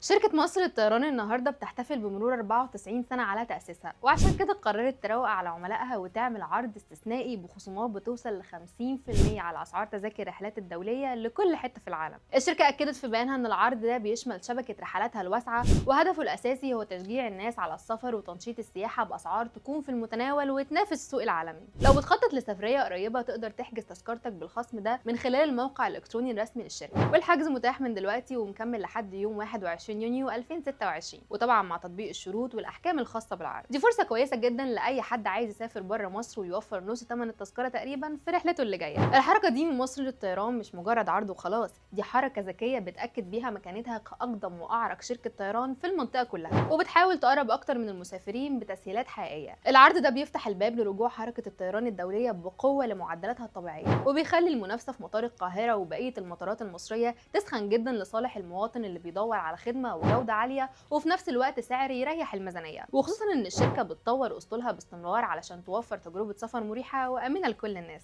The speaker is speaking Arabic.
شركة مصر للطيران النهارده بتحتفل بمرور 94 سنة على تأسيسها، وعشان كده قررت تروق على عملائها وتعمل عرض استثنائي بخصومات بتوصل ل 50% على أسعار تذاكر الرحلات الدولية لكل حتة في العالم. الشركة أكدت في بيانها إن العرض ده بيشمل شبكة رحلاتها الواسعة، وهدفه الأساسي هو تشجيع الناس على السفر وتنشيط السياحة بأسعار تكون في المتناول وتنافس السوق العالمي. لو بتخطط لسفرية قريبة تقدر تحجز تذكرتك بالخصم ده من خلال الموقع الإلكتروني الرسمي للشركة، والحجز متاح من دلوقتي ومكمل لحد يوم 21 يونيو 2026، وطبعا مع تطبيق الشروط والاحكام الخاصه بالعرض. دي فرصه كويسه جدا لاي حد عايز يسافر بره مصر ويوفر نص ثمن التذكره تقريبا في رحلته اللي جايه. الحركه دي من مصر للطيران مش مجرد عرض وخلاص، دي حركه ذكيه بتاكد بيها مكانتها كاقدم واعرق شركه طيران في المنطقه كلها، وبتحاول تقرب اكتر من المسافرين بتسهيلات حقيقيه. العرض ده بيفتح الباب لرجوع حركه الطيران الدوليه بقوه لمعدلاتها الطبيعيه، وبيخلي المنافسه في مطار القاهره وبقيه المطارات المصريه تسخن جدا لصالح المواطن اللي بيدور على خدمه وجوده عاليه وفي نفس الوقت سعر يريح الميزانيه، وخصوصا ان الشركه بتطور اسطولها باستمرار علشان توفر تجربه سفر مريحه وامنه لكل الناس.